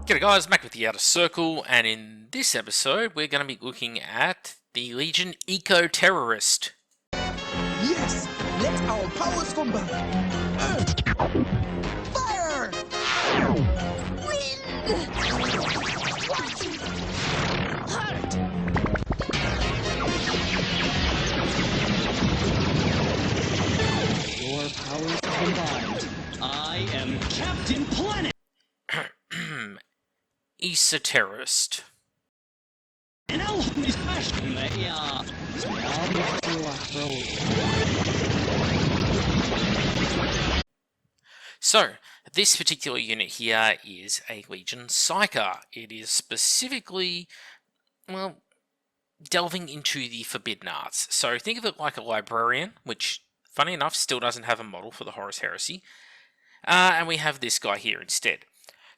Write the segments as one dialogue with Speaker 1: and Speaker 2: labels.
Speaker 1: G'day guys, back with the Outer Circle, and in this episode we're going to be looking at the Legion Eco-Terrorist.
Speaker 2: Yes, let our powers combine. Fire!
Speaker 3: Wind! What? Heart!
Speaker 4: Your powers combined. I am Captain Planet!
Speaker 1: Esoterist.
Speaker 4: And I'll be smashing that, yeah.
Speaker 1: So, this particular unit here is a Legion Psyker. It is specifically, well, delving into the forbidden arts. So think of it like a librarian, which, funny enough, still doesn't have a model for the Horus Heresy. And we have this guy here instead.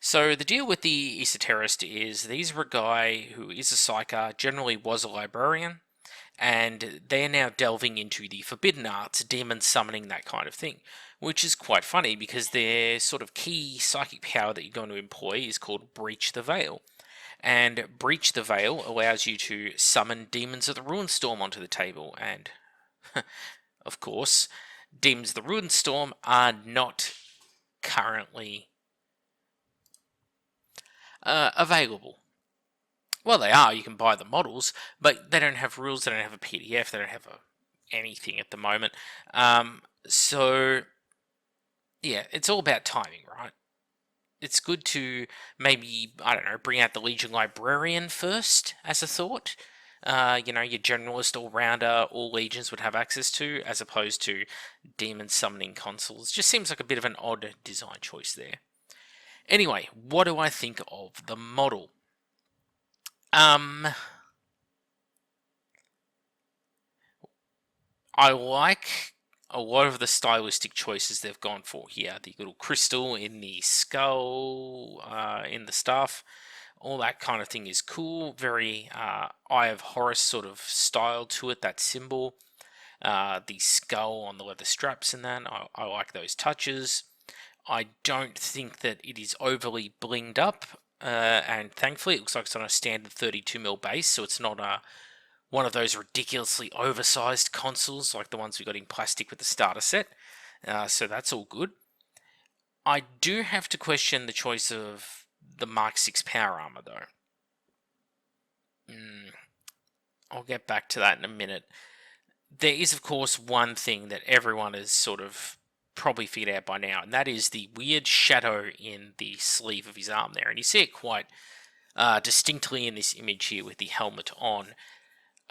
Speaker 1: So the deal with the Esoterist is these are a guy who is a psyker, generally was a librarian, and they're now delving into the forbidden arts, demon summoning, that kind of thing, which is quite funny because their sort of key psychic power that you're going to employ is called Breach the Veil. And Breach the Veil allows you to summon demons of the Ruinstorm onto the table, and of course, demons of the Ruinstorm are not currently available. Well, they are. You can buy the models, but they don't have rules. They don't have a PDF. They don't have anything at the moment. So, yeah, it's all about timing, right? It's good to maybe, I don't know, bring out the Legion Librarian first as a thought. You know, your generalist all-rounder, all legions would have access to, as opposed to demon summoning consoles. Just seems like a bit of an odd design choice there. Anyway, what do I think of the model? I like a lot of the stylistic choices they've gone for here. The little crystal in the skull, in the staff, all that kind of thing is cool. Very Eye of Horus sort of style to it, that symbol. The skull on the leather straps and that, I like those touches. I don't think that it is overly blinged up, and thankfully it looks like it's on a standard 32mm base, so it's not one of those ridiculously oversized consoles like the ones we got in plastic with the starter set, so that's all good. I do have to question the choice of the Mark 6 power armor though. I'll get back to that in a minute. There is of course one thing that everyone is sort of probably figured out by now, and that is the weird shadow in the sleeve of his arm there, and you see it quite distinctly in this image here with the helmet on.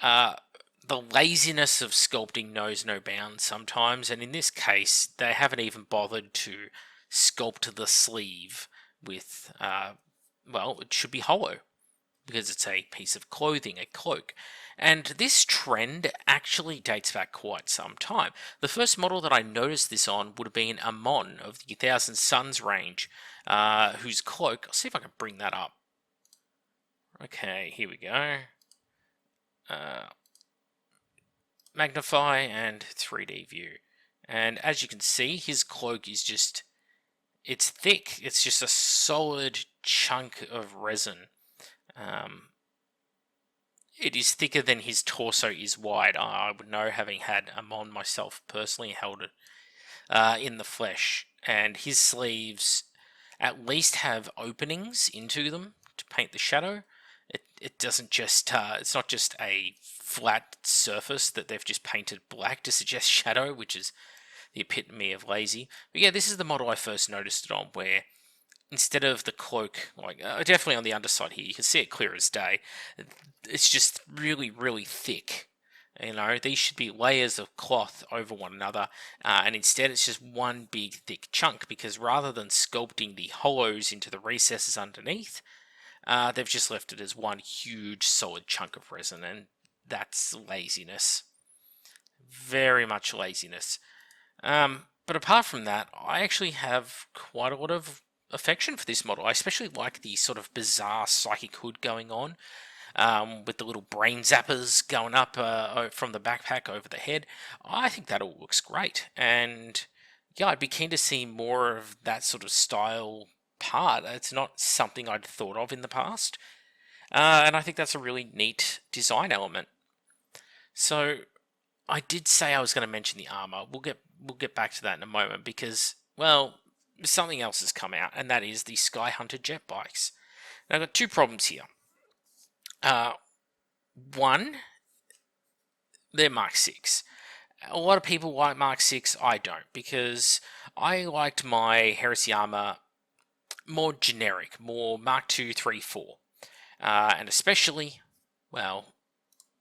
Speaker 1: The laziness of sculpting knows no bounds sometimes, and in this case they haven't even bothered to sculpt the sleeve with, well, it should be hollow because it's a piece of clothing, a cloak. And this trend actually dates back quite some time. The first model that I noticed this on would have been Amon of the 1000 Suns range, whose cloak, I'll see if I can bring that up. Okay, here we go. Magnify and 3D view. And as you can see, his cloak is just, it's thick. It's just a solid chunk of resin. It is thicker than his torso is wide. I would know, having had Amon myself personally, held it in the flesh. And his sleeves at least have openings into them to paint the shadow. It doesn't just, it's not just a flat surface that they've just painted black to suggest shadow, which is the epitome of lazy. But yeah, this is the model I first noticed it on, where instead of the cloak, like definitely on the underside here, you can see it clear as day. It's just really, really thick. You know, these should be layers of cloth over one another, and instead it's just one big thick chunk, because rather than sculpting the hollows into the recesses underneath, they've just left it as one huge solid chunk of resin, and that's laziness. Very much laziness. But apart from that, I actually have quite a lot of affection for this model. I especially like the sort of bizarre psychic hood going on, with the little brain zappers going up from the backpack over the head. I think that all looks great, and yeah, I'd be keen to see more of that sort of style part. It's not something I'd thought of in the past. And I think that's a really neat design element. So I did say I was going to mention the armor. We'll get back to that in a moment because, well, something else has come out, and that is the Sky Hunter jet bikes. Now, I've got two problems here. One, they're Mark 6. A lot of people like Mark 6, I don't, because I liked my Heresy armor more generic, more Mark 2, 3, 4. And especially, well,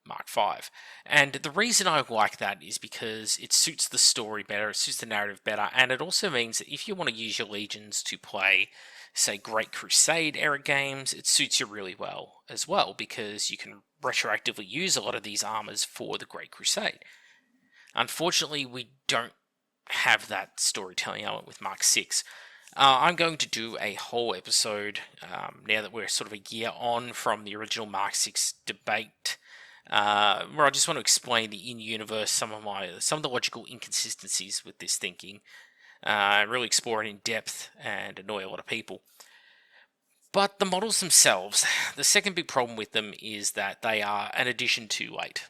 Speaker 1: Mark 5. And the reason I like that is because it suits the story better, it suits the narrative better, and it also means that if you want to use your legions to play, say, Great Crusade era games, it suits you really well as well, because you can retroactively use a lot of these armors for the Great Crusade. Unfortunately, we don't have that storytelling element with Mark 6. I'm going to do a whole episode, now that we're sort of a year on from the original Mark 6 debate, where I just want to explain the in-universe, some of the logical inconsistencies with this thinking, really explore it in depth and annoy a lot of people. But the models themselves, the second big problem with them is that they are an edition too late.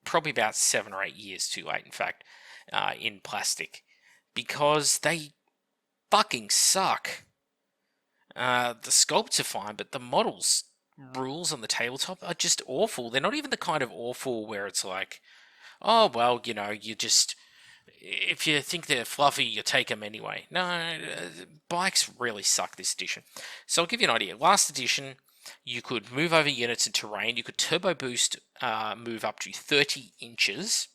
Speaker 1: Probably about 7 or 8 years too late, in fact, in plastic, because they fucking suck. The sculpts are fine, but the models rules on the tabletop are just awful. They're not even the kind of awful where it's like, oh, well, you know, you just, if you think they're fluffy, you take them anyway. No, bikes really suck this edition. So I'll give you an idea. Last edition, you could move over units in terrain. You could turbo boost, move up to 30 inches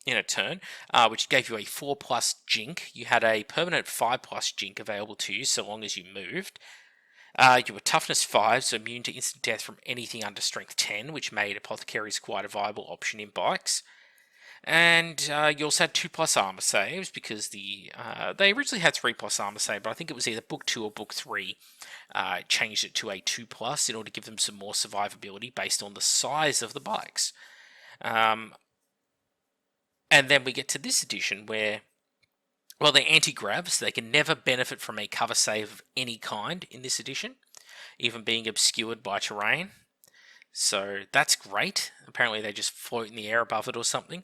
Speaker 1: in a turn, which gave you a 4+ jink. You had a permanent 5+ jink available to you so long as you moved. You were toughness 5, so immune to instant death from anything under strength 10, which made apothecaries quite a viable option in bikes. And you also had 2+ armor saves, because they originally had 3+ armor save, but I think it was either book 2 or book 3 changed it to a 2+ in order to give them some more survivability based on the size of the bikes. And then we get to this edition where, well, they're anti-grav, so they can never benefit from a cover save of any kind in this edition, even being obscured by terrain. So that's great. Apparently they just float in the air above it or something.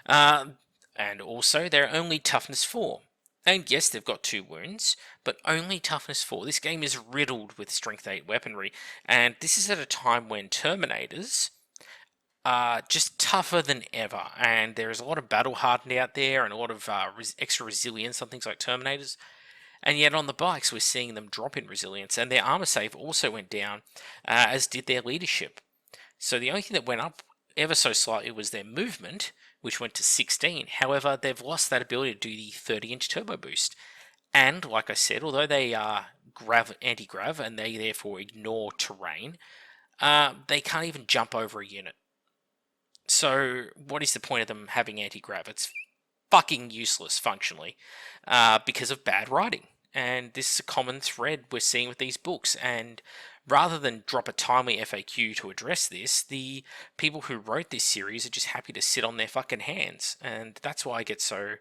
Speaker 1: And also, they're only toughness 4. And yes, they've got 2 wounds, but only toughness 4. This game is riddled with strength 8 weaponry, and this is at a time when Terminators are just tougher than ever, and there is a lot of battle hardened out there, and a lot of extra resilience on things like Terminators. And yet on the bikes, we're seeing them drop in resilience, and their armor save also went down, as did their leadership. So the only thing that went up ever so slightly was their movement, which went to 16. However, they've lost that ability to do the 30-inch turbo boost. And, like I said, although they are anti-grav, and they therefore ignore terrain, they can't even jump over a unit. So, what is the point of them having anti-grav? It's fucking useless, functionally, because of bad writing. And this is a common thread we're seeing with these books, and rather than drop a timely FAQ to address this, the people who wrote this series are just happy to sit on their fucking hands, and that's why I get so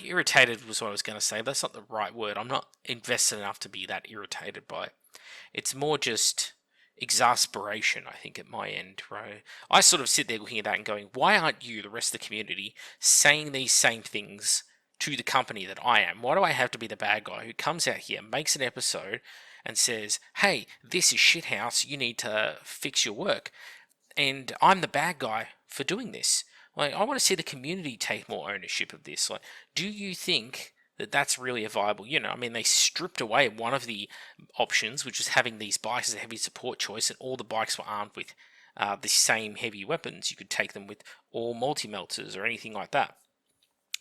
Speaker 1: irritated was what I was going to say, but that's not the right word. I'm not invested enough to be that irritated by it. It's more just exasperation, I think, at my end, right? I sort of sit there looking at that and going, why aren't you, the rest of the community, saying these same things to the company that I am? Why do I have to be the bad guy who comes out here, makes an episode, and says, hey, this is shithouse, you need to fix your work? And I'm the bad guy for doing this. Like, I want to see the community take more ownership of this. Like, do you think that that's really a viable, I mean, they stripped away one of the options, which was having these bikes as a heavy support choice, and all the bikes were armed with the same heavy weapons. You could take them with all multi-melters or anything like that.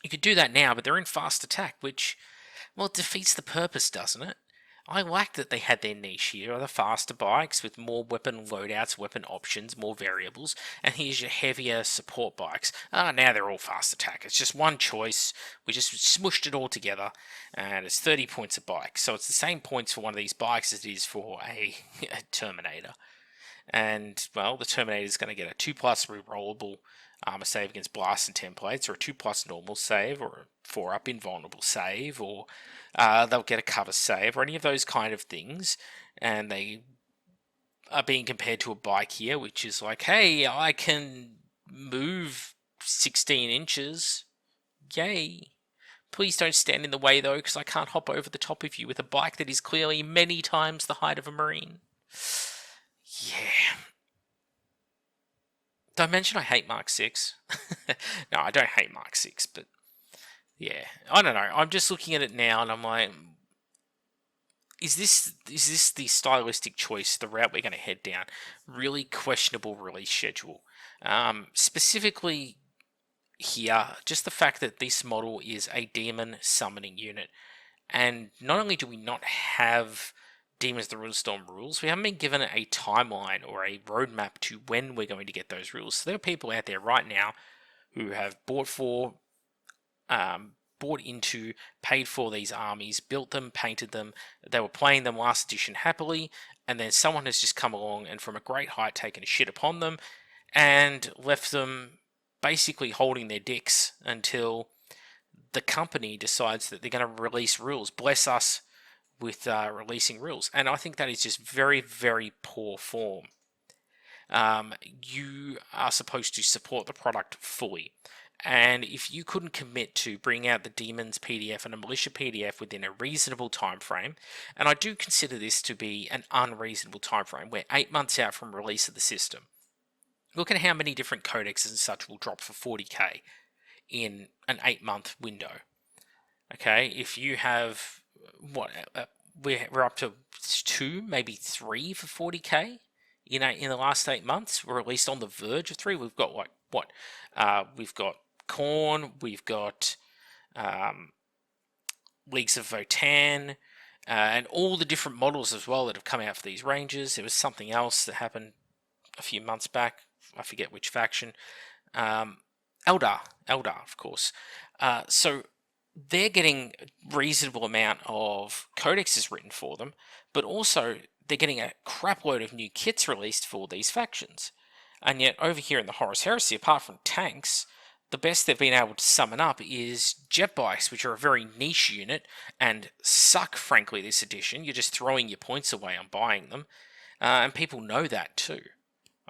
Speaker 1: You could do that now, but they're in fast attack, which, well, it defeats the purpose, doesn't it? I like that they had their niche here, the faster bikes with more weapon loadouts, weapon options, more variables, and here's your heavier support bikes. Now they're all fast attack. It's just one choice. We just smushed it all together, and it's 30 points a bike. So it's the same points for one of these bikes as it is for a Terminator. And, well, the Terminator is going to get a 2+ rerollable armor save against blast and templates, or a 2+ normal save, or a 4+ invulnerable save, or they'll get a cover save, or any of those kind of things. And they are being compared to a bike here, which is like, hey, I can move 16 inches. Yay. Please don't stand in the way, though, because I can't hop over the top of you with a bike that is clearly many times the height of a Marine. Yeah. Did I mention I hate Mark 6? No, I don't hate Mark 6, but yeah. I don't know. I'm just looking at it now, and I'm like, is this the stylistic choice, the route we're going to head down? Really questionable release schedule. Specifically here, just the fact that this model is a demon summoning unit. And not only do we not have Demons of the Runestorm rules, we haven't been given a timeline or a roadmap to when we're going to get those rules. So there are people out there right now who have bought into, paid for these armies, built them, painted them. They were playing them last edition happily, and then someone has just come along and from a great height taken a shit upon them and left them basically holding their dicks until the company decides that they're going to release rules. Bless us with releasing rules. And I think that is just very, very poor form. You are supposed to support the product fully. And if you couldn't commit to bring out the Demons PDF and a Militia PDF within a reasonable time frame, and I do consider this to be an unreasonable time frame, we're 8 months out from release of the system. Look at how many different codexes and such will drop for 40k in an 8-month window. Okay, if you have we're up to 2, maybe 3 for 40k in the last 8 months. We're at least on the verge of 3. We've got we've got Khorne, we've got Leagues of Votann, and all the different models as well that have come out for these ranges. There was something else that happened a few months back. I forget which faction. Eldar, of course. So they're getting a reasonable amount of codexes written for them, but also they're getting a crapload of new kits released for these factions. And yet over here in the Horus Heresy, apart from tanks, the best they've been able to summon up is Jetbikes, which are a very niche unit and suck, frankly, this edition. You're just throwing your points away on buying them. And people know that too,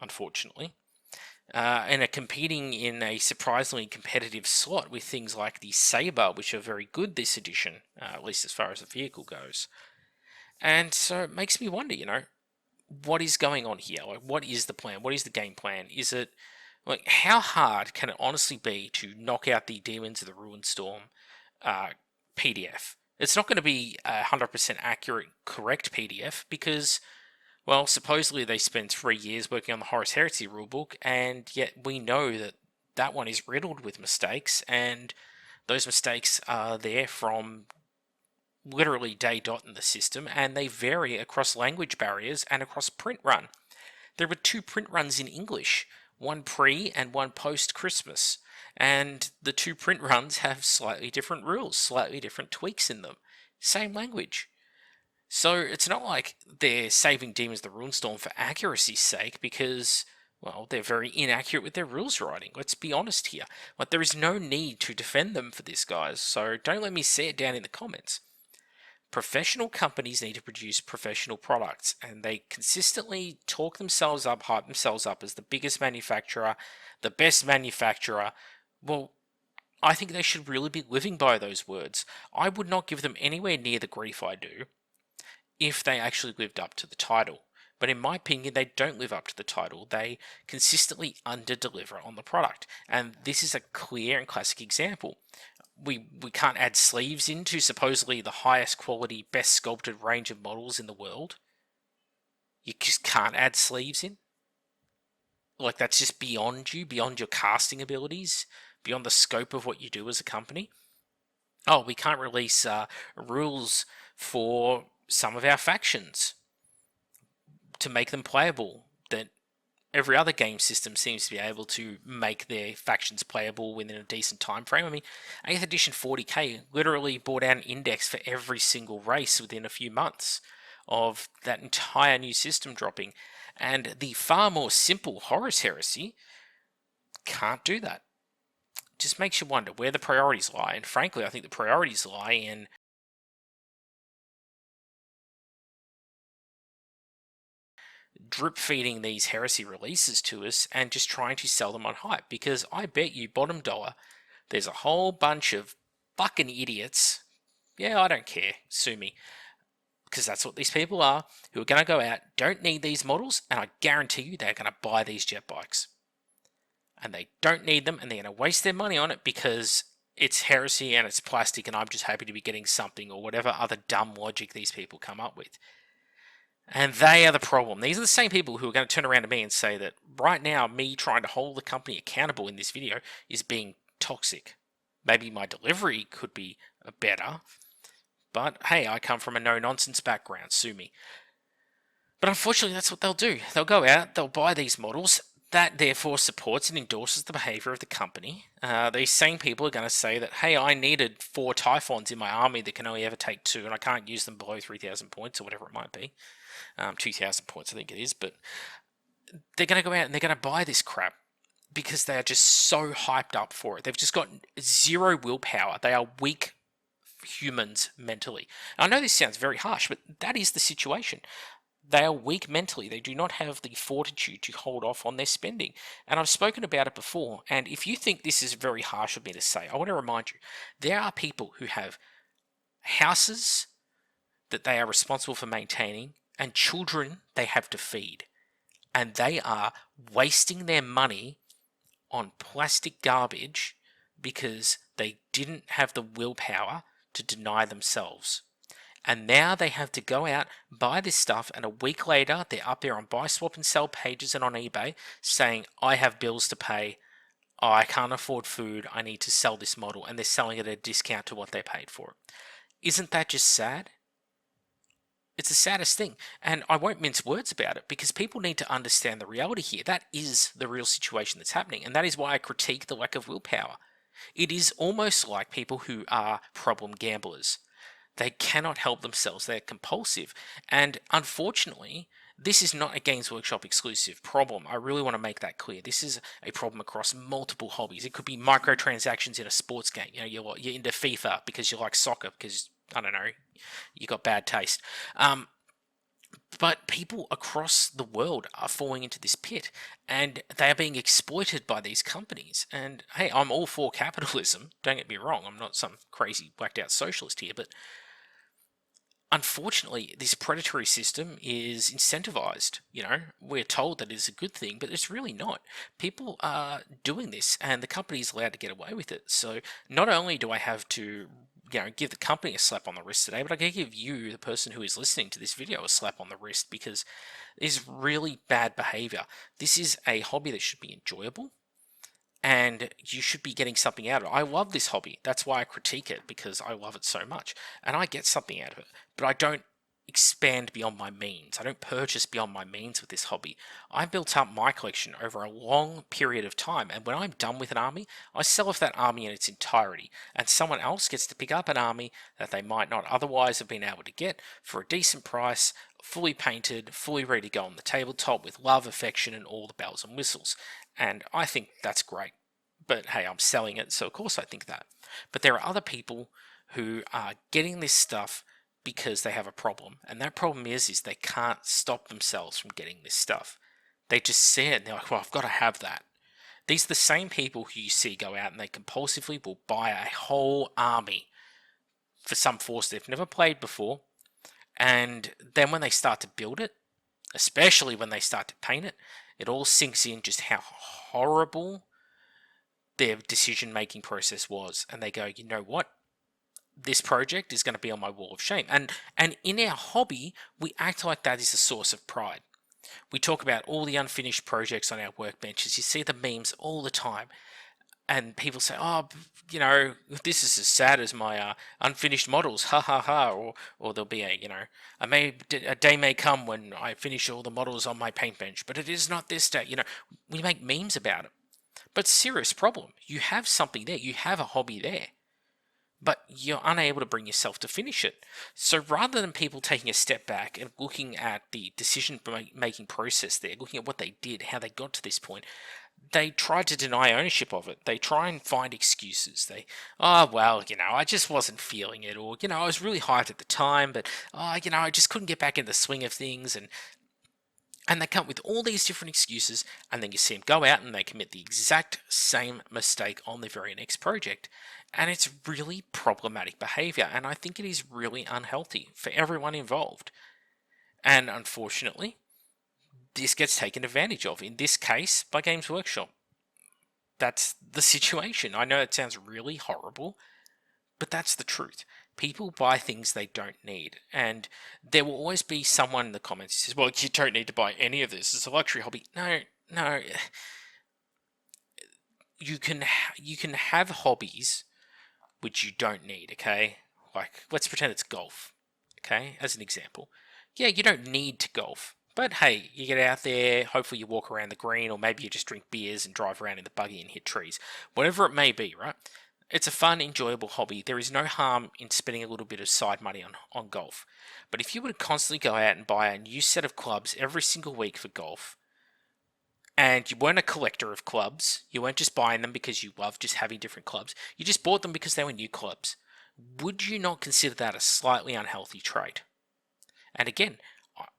Speaker 1: unfortunately. And are competing in a surprisingly competitive slot with things like the Sabre, which are very good this edition, at least as far as the vehicle goes. And so it makes me wonder, what is going on here? Like, what is the plan? What is the game plan? Is it, like, how hard can it honestly be to knock out the Demons of the Ruinstorm PDF? It's not going to be a 100% accurate, correct PDF because, well, supposedly they spent 3 years working on the Horus Heresy rulebook, and yet we know that that one is riddled with mistakes, and those mistakes are there from literally day dot in the system, and they vary across language barriers and across print run. There were 2 print runs in English, one pre and one post Christmas, and the 2 print runs have slightly different rules, slightly different tweaks in them. Same language. So it's not like they're saving Demons of the Ruinstorm for accuracy's sake because, well, they're very inaccurate with their rules writing. Let's be honest here. Like, there is no need to defend them for this, guys, so don't let me say it down in the comments. Professional companies need to produce professional products, and they consistently talk themselves up, hype themselves up as the biggest manufacturer, the best manufacturer. Well, I think they should really be living by those words. I would not give them anywhere near the grief I do if they actually lived up to the title. But in my opinion, they don't live up to the title. They consistently under-deliver on the product. And this is a clear and classic example. We can't add sleeves into supposedly the highest quality, best sculpted range of models in the world. You just can't add sleeves in. Like, that's just beyond you, beyond your casting abilities, beyond the scope of what you do as a company. Oh, we can't release rules for some of our factions to make them playable, that every other game system seems to be able to make their factions playable within a decent time frame. I mean, 8th edition 40k literally brought out an index for every single race within a few months of that entire new system dropping. And the far more simple Horus heresy can't do that. Just makes you wonder where the priorities lie. And frankly, I think the priorities lie in drip feeding these heresy releases to us and just trying to sell them on hype. Because I bet you bottom dollar, there's a whole bunch of fucking idiots. Yeah, I don't care. Sue me. Because that's what these people are, who are going to go out, don't need these models, and I guarantee you they're going to buy these jet bikes. And they don't need them, and they're going to waste their money on it because it's heresy and it's plastic, and I'm just happy to be getting something, or whatever other dumb logic these people come up with. And they are the problem. These are the same people who are going to turn around to me and say that right now, me trying to hold the company accountable in this video is being toxic. Maybe my delivery could be better, but hey, I come from a no-nonsense background, sue me. But unfortunately, that's what they'll do. They'll go out, they'll buy these models. That therefore supports and endorses the behavior of the company. These same people are going to say that, hey, I needed 4 Typhons in my army that can only ever take 2, and I can't use them below 3,000 points or whatever it might be. 2,000 points, I think it is. But they're going to go out and they're going to buy this crap because they are just so hyped up for it. They've just got zero willpower. They are weak humans mentally. I know this sounds very harsh, but that is the situation. They are weak mentally. They do not have the fortitude to hold off on their spending. And I've spoken about it before. And if you think this is very harsh of me to say, I want to remind you, there are people who have houses that they are responsible for maintaining and children they have to feed. And they are wasting their money on plastic garbage because they didn't have the willpower to deny themselves. And now they have to go out, buy this stuff, and a week later, they're up there on buy, swap, and sell pages and on eBay saying, I have bills to pay, oh, I can't afford food, I need to sell this model, and they're selling it at a discount to what they paid for it. Isn't that just sad? It's the saddest thing. And I won't mince words about it because people need to understand the reality here. That is the real situation that's happening. And that is why I critique the lack of willpower. It is almost like people who are problem gamblers. They cannot help themselves. They're compulsive. And unfortunately, this is not a Games Workshop exclusive problem. I really want to make that clear. This is a problem across multiple hobbies. It could be microtransactions in a sports game. You know, you're into FIFA because you like soccer because, I don't know, you got bad taste. But people across the world are falling into this pit and they are being exploited by these companies. And hey, I'm all for capitalism. Don't get me wrong. I'm not some crazy whacked out socialist here, but unfortunately, this predatory system is incentivized. You know, we're told that it's a good thing, but it's really not. People are doing this and the company is allowed to get away with it. So not only do I have to, you know, give the company a slap on the wrist today, but I can give you, the person who is listening to this video, a slap on the wrist because it's really bad behavior. This is a hobby that should be enjoyable and you should be getting something out of it. I love this hobby. That's why I critique it, because I love it so much and I get something out of it, but I don't expand beyond my means. I don't purchase beyond my means with this hobby. I built up my collection over a long period of time, and when I'm done with an army, I sell off that army in its entirety, and someone else gets to pick up an army that they might not otherwise have been able to get for a decent price, fully painted, fully ready to go on the tabletop with love, affection, and all the bells and whistles. And I think that's great. But hey, I'm selling it, so of course I think that. But there are other people who are getting this stuff because they have a problem, and that problem is they can't stop themselves from getting this stuff. They just see it and they're like, well, I've got to have that. These are the same people who you see go out and they compulsively will buy a whole army for some force they've never played before, and then when they start to build it, especially when they start to paint it, it all sinks in just how horrible their decision-making process was, and they go, you know what? This project is going to be on my wall of shame. And in our hobby, we act like that is a source of pride. We talk about all the unfinished projects on our workbenches. You see the memes all the time. And people say, oh, you know, this is as sad as my unfinished models, ha ha ha. Or there'll be a day may come when I finish all the models on my paint bench, but it is not this day. You know, we make memes about it. But serious problem. You have something there. You have a hobby there. but you're unable to bring yourself to finish it. So rather than people taking a step back and looking at the decision-making process there, looking at what they did, how they got to this point, they try to deny ownership of it. They try and find excuses. Oh, well, I just wasn't feeling it, or, I was really hyped at the time, but, I just couldn't get back in the swing of things, and they come up with all these different excuses, and then you see them go out and they commit the exact same mistake on the very next project. And it's really problematic behavior, and I think it is really unhealthy for everyone involved. And unfortunately, this gets taken advantage of, in this case, by Games Workshop. That's the situation. I know it sounds really horrible, but that's the truth. People buy things they don't need, and there will always be someone in the comments who says, well, you don't need to buy any of this. It's a luxury hobby. No. You can have hobbies which you don't need, okay? Like, let's pretend it's golf, okay, as an example. Yeah, you don't need to golf, but hey, you get out there, hopefully you walk around the green, or maybe you just drink beers and drive around in the buggy and hit trees. Whatever it may be, right? It's a fun, enjoyable hobby. There is no harm in spending a little bit of side money on golf. But if you were to constantly go out and buy a new set of clubs every single week for golf, and you weren't a collector of clubs, you weren't just buying them because you love just having different clubs, you just bought them because they were new clubs, would you not consider that a slightly unhealthy trait? And again,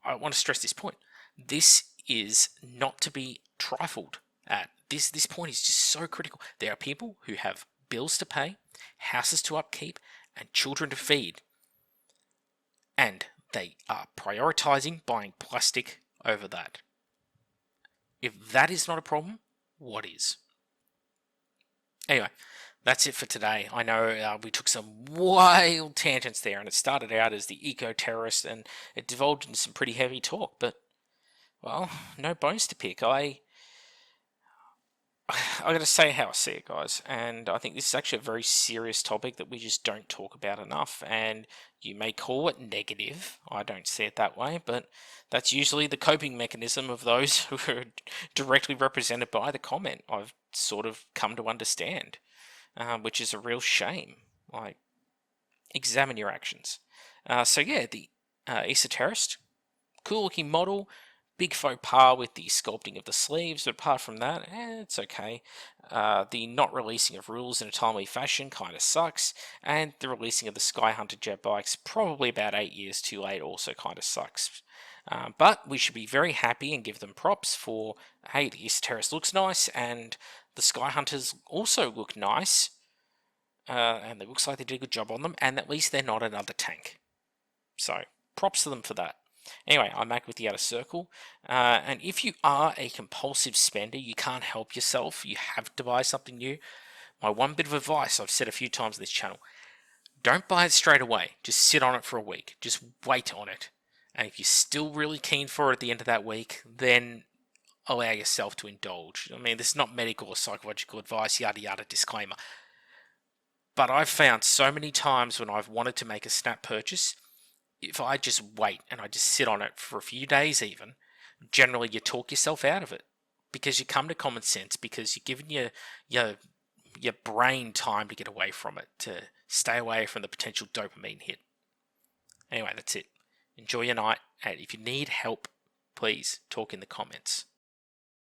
Speaker 1: I want to stress this point. This is not to be trifled at. This point is just so critical. There are people who have bills to pay, houses to upkeep, and children to feed. And they are prioritizing buying plastic over that. If that is not a problem, what is? Anyway, that's it for today. I know we took some wild tangents there, and it started out as the Ecoterist, and it devolved into some pretty heavy talk, but, well, no bones to pick. I gotta say how I see it, guys, and I think this is actually a very serious topic that we just don't talk about enough, and you may call it negative. I don't see it that way, but that's usually the coping mechanism of those who are directly represented by the comment. I've sort of come to understand, which is a real shame. Like, examine your actions. So yeah, the Esoterist, cool looking model. Big faux pas with the sculpting of the sleeves, but apart from that, it's okay. The not releasing of rules in a timely fashion kind of sucks, and the releasing of the Sky Hunter jet bikes, probably about 8 years too late, also kind of sucks. But we should be very happy and give them props for, hey, the Esoterist looks nice, and the Sky Hunters also look nice, and it looks like they did a good job on them, and at least they're not another tank. So, props to them for that. Anyway, I'm Mac with the Outer Circle, and if you are a compulsive spender, you can't help yourself, you have to buy something new, my one bit of advice I've said a few times on this channel, don't buy it straight away, just sit on it for a week, just wait on it, and if you're still really keen for it at the end of that week, then allow yourself to indulge. I mean, this is not medical or psychological advice, yada yada, disclaimer, but I've found so many times when I've wanted to make a snap purchase, if I just wait and I just sit on it for a few days even, generally you talk yourself out of it because you come to common sense, because you're giving your brain time to get away from it, to stay away from the potential dopamine hit. Anyway, that's it. Enjoy your night, and if you need help, please talk in the comments.